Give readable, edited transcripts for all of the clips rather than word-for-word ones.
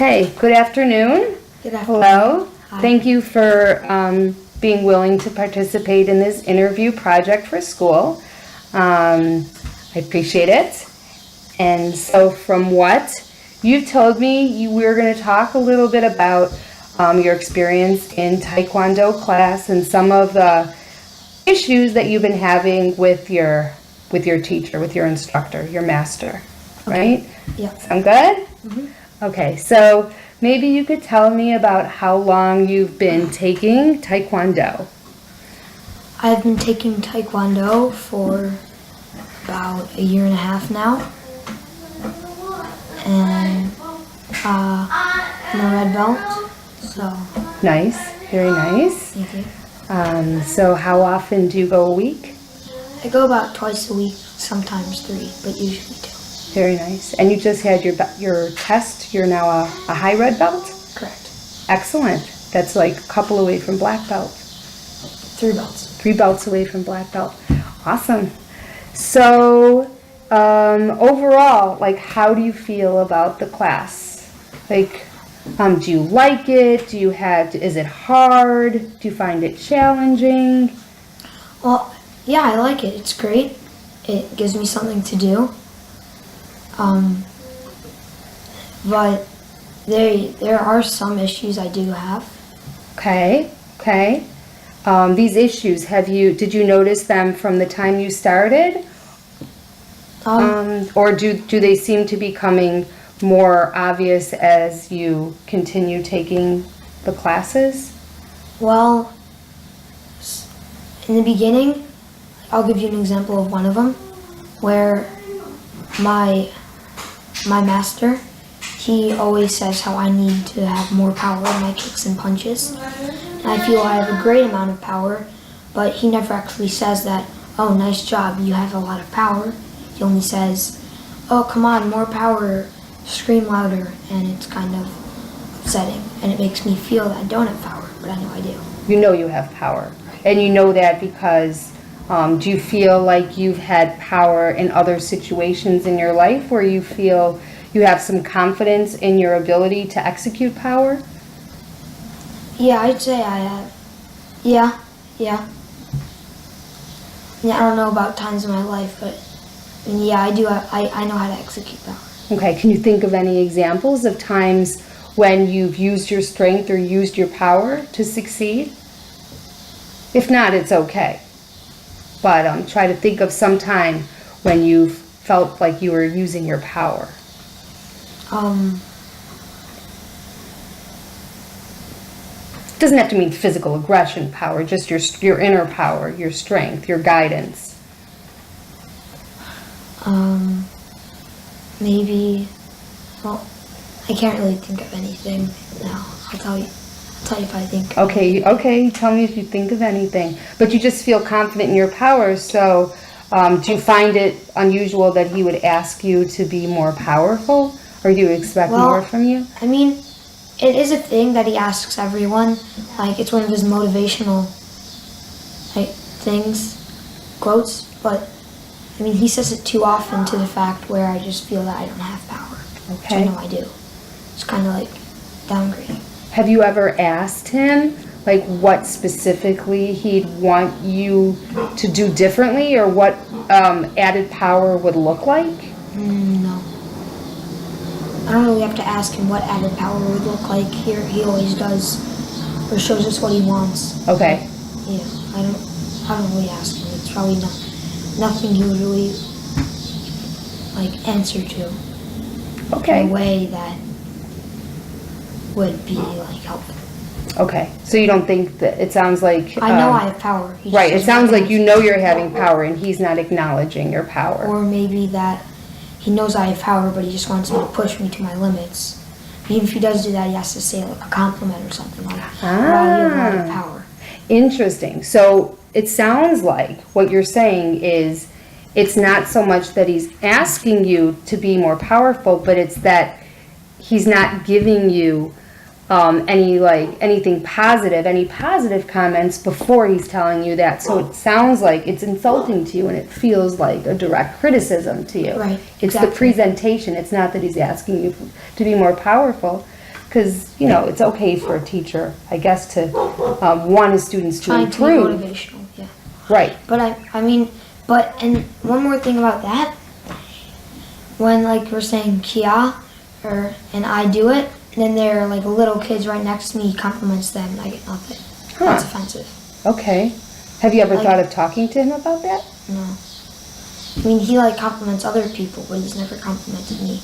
Okay, good afternoon. Good afternoon. Hello. Hi. Thank you for being willing to participate in this interview project for school. I appreciate it. And so from what you've told me, we were going to talk a little bit about your experience in Taekwondo class and some of the issues that you've been having with your teacher, with your instructor, your master, right? Yeah. Sound good? Mm-hmm. Okay, so maybe you could tell me about how long you've been taking Taekwondo. I've been taking Taekwondo for about a year and a half now. And I'm a red belt, so Nice, very nice. thank you. So how often do you go a week? I go about twice a week, sometimes 3, but usually 2. Very nice. And you just had your test. You're now a high red belt? Correct. Excellent. That's like a couple away from black belt. 3 belts. 3 belts away from black belt. Awesome. So overall, like, how do you feel about the class? Like, do you like it? Is it hard? Do you find it challenging? Well, yeah, I like it. It's great. It gives me something to do. But there are some issues I do have. Okay. These issues, did you notice them from the time you started? Or do they seem to be becoming more obvious as you continue taking the classes? Well, in the beginning, I'll give you an example of one of them, where my master, he always says how I need to have more power in my kicks and punches. And I feel I have a great amount of power, but he never actually says that, oh, nice job, you have a lot of power. He only says, oh, come on, more power, scream louder, and it's kind of upsetting. And it makes me feel that I don't have power, but I know I do. You know you have power. And you know that because do you feel like you've had power in other situations in your life where you feel you have some confidence in your ability to execute power? Yeah, I'd say I have. Yeah. Yeah, I don't know about times in my life, but yeah, I do. I know how to execute power. Okay, can you think of any examples of times when you've used your strength or used your power to succeed? If not, it's okay. But try to think of some time when you felt like you were using your power. Doesn't have to mean physical aggression power, just your inner power, your strength, your guidance. Maybe. Well, I can't really think of anything now. I'll tell you if I think. Okay. Tell me if you think of anything. But you just feel confident in your power. So, do you find it unusual that he would ask you to be more powerful, or do you expect more from you? I mean, it is a thing that he asks everyone. Like, it's one of his motivational quotes. But I mean, he says it too often to the fact where I just feel that I don't have power. Okay. Which I know I do. It's kind of like downgrading. Have you ever asked him, like, what specifically he'd want you to do differently, or what added power would look like? No. I don't really have to ask him what added power would look like. Here, he always does, or shows us what he wants. Okay. Yeah, I don't really ask him. It's probably nothing he would really answer to. Okay. In a way that would be helpful. Okay. So you don't think that it sounds like I know I have power. Right. It sounds like you know you're having power, and he's not acknowledging your power. Or maybe that he knows I have power, but he just wants me to push me to my limits. Even if he does do that, he has to say a compliment or something like, wow, you have a lot of power. Interesting. So it sounds like what you're saying is it's not so much that he's asking you to be more powerful, but it's that he's not giving you any positive comments before he's telling you that. So it sounds like it's insulting to you, and it feels like a direct criticism to you. Right. It's the presentation. It's not that he's asking you to be more powerful. Because, it's okay for a teacher, I guess, to want his students to Trying to be improve. motivational, yeah. Right. But and one more thing about that, when like we're saying Kia, and I do it, and then there are like little kids right next to me, he compliments them, and I get nothing. That's offensive. Okay. Have you ever Like- thought of talking to him about that? No. I mean, he like compliments other people, but he's never complimented me.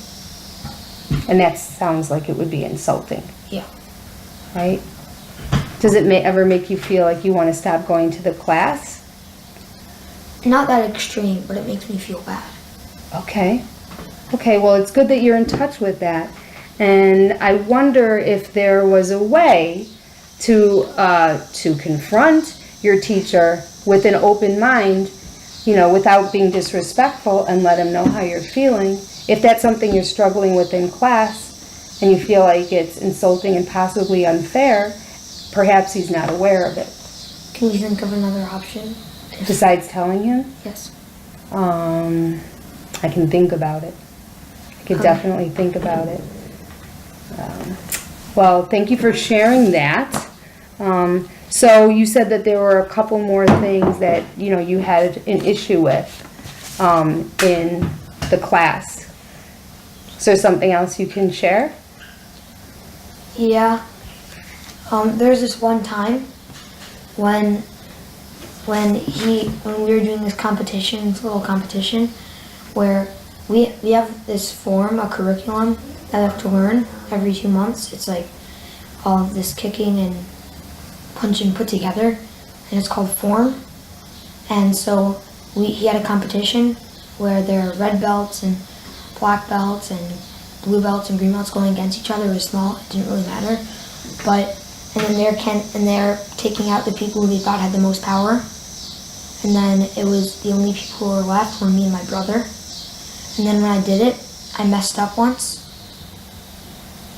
And that sounds like it would be insulting, Yeah. right? Does it ever make you feel like you want to stop going to the class? Not that extreme, but it makes me feel bad. Okay. Okay, well, it's good that you're in touch with that. And I wonder if there was a way to confront your teacher with an open mind, without being disrespectful, and let him know how you're feeling. If that's something you're struggling with in class and you feel like it's insulting and possibly unfair, perhaps he's not aware of it. Can you think of another option? Besides telling him, Yes. I can think about it. I could definitely think about it. Well, thank you for sharing that. So you said that there were a couple more things that, you had an issue with in the class. Is there something else you can share? Yeah. There's this one time when we were doing this competition, this little competition, where we have this form, a curriculum that I have to learn every 2 months. It's like all of this kicking and punching put together, and it's called form. And so he had a competition where there are red belts and black belts and blue belts and green belts going against each other. It was small, it didn't really matter. And then they're taking out the people who they thought had the most power. And then it was the only people who were left were me and my brother. And then when I did it, I messed up once.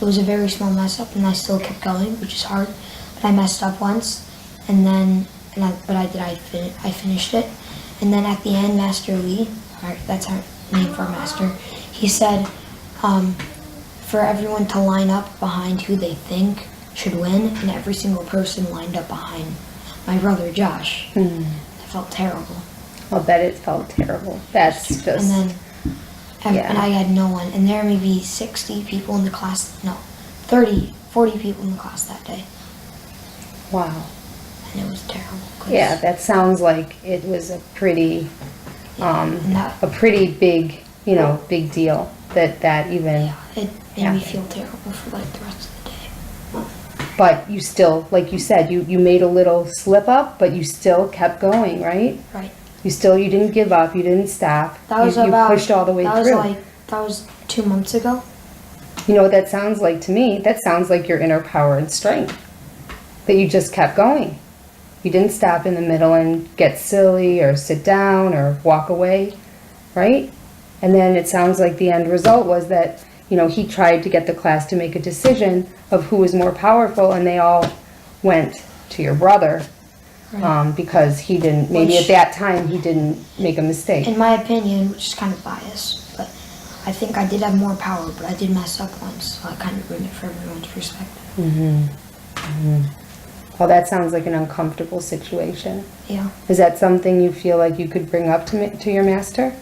It was a very small mess up, and I still kept going, which is hard. But I messed up once, I finished it. And then at the end, Master Lee, that's our name for our master, he said for everyone to line up behind who they think should win, and every single person lined up behind my brother Josh. I felt terrible. I'll bet it felt terrible. That's just... And I had no one. And there were maybe 60 people in the class, 40 people in the class that day. Wow. And it was terrible. Yeah, that sounds like it was a pretty, big, big deal that even... Yeah, it made me feel terrible for like the rest of the day. But you still, like you said, you made a little slip up, but you still kept going, right? Right. You didn't give up, you didn't stop. That was you pushed all the way through. That was 2 months ago. You know what that sounds like to me? That sounds like your inner power and strength. That you just kept going. You didn't stop in the middle and get silly or sit down or walk away, right? And then it sounds like the end result was that, he tried to get the class to make a decision of who was more powerful, and they all went to your brother. Right. Because he didn't, maybe at that time, he didn't make a mistake. In my opinion, which is kind of biased, but I think I did have more power, but I did mess up once, so I kind of ruined it for everyone's perspective. Well, that sounds like an uncomfortable situation. Yeah. Is that something you feel like you could bring up to your master?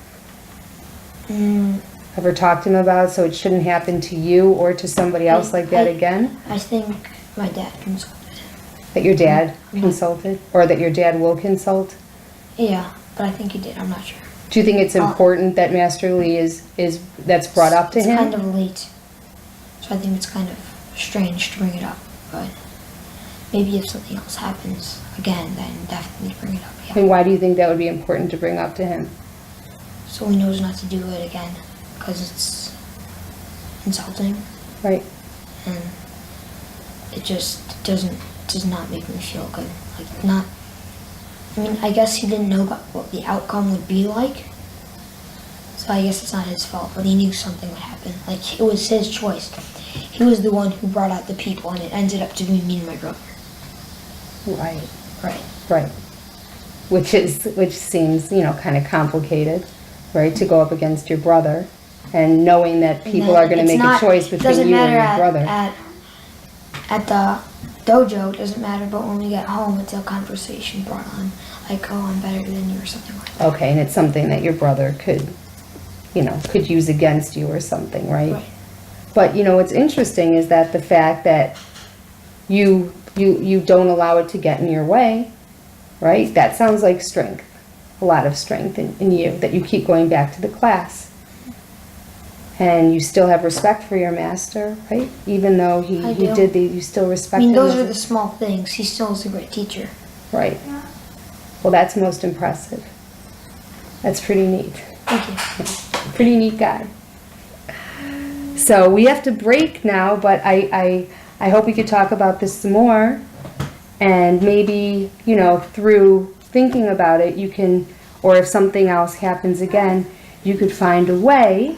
Ever talk to him about, so it shouldn't happen to you or to somebody else like that again? I think my dad consulted him. That your dad consulted? Or that your dad will consult? Yeah, but I think he did. I'm not sure. Do you think it's important that Master Lee that's brought up to him? It's kind of late, so I think it's kind of strange to bring it up, but maybe if something else happens again, then definitely bring it up, yeah. And why do you think that would be important to bring up to him? So he knows not to do it again, because it's insulting, Right. and it just does not make me feel good. I guess he didn't know what the outcome would be like, so I guess it's not his fault, but he knew something would happen. It was his choice. He was the one who brought out the people, and it ended up to be me and my brother. Right. Right. Which seems, kind of complicated, right? To go up against your brother and knowing that people are going to make a choice between you and your brother. at the dojo, it doesn't matter, but when we get home, it's a conversation brought on. Like, oh, I'm better than you or something like that. Okay, and it's something that your brother could use against you or something, right? Right. But, what's interesting is that the fact that you don't allow it to get in your way, right? That sounds like strength, a lot of strength in you, that you keep going back to the class. And you still have respect for your master, right? Even though he do. you still respect I mean, him. those as are a- the small things. He still is a great teacher. Right. Well, that's most impressive. That's pretty neat. Thank you. Pretty neat guy. So we have to break now, but I hope we could talk about this some more. And maybe, through thinking about it, you can, or if something else happens again, you could find a way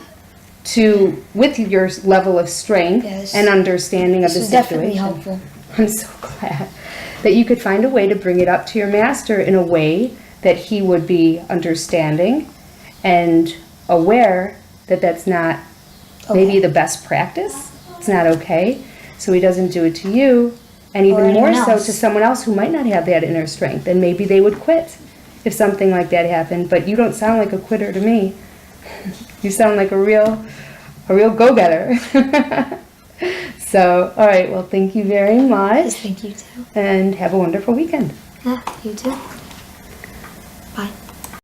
to, with your level of strength Yes. and understanding of This the was definitely situation. helpful. I'm so glad that you could find a way to bring it up to your master in a way that he would be understanding and aware that that's not maybe Okay. the best practice. It's not okay. So he doesn't do it to you, and Or even more anyone so else. to someone else who might not have that inner strength, and maybe they would quit if something like that happened. But you don't sound like a quitter to me. You sound like a real go-getter. So, all right, well, thank you very much, Yes, thank you too. and have a wonderful weekend. Yeah, you too.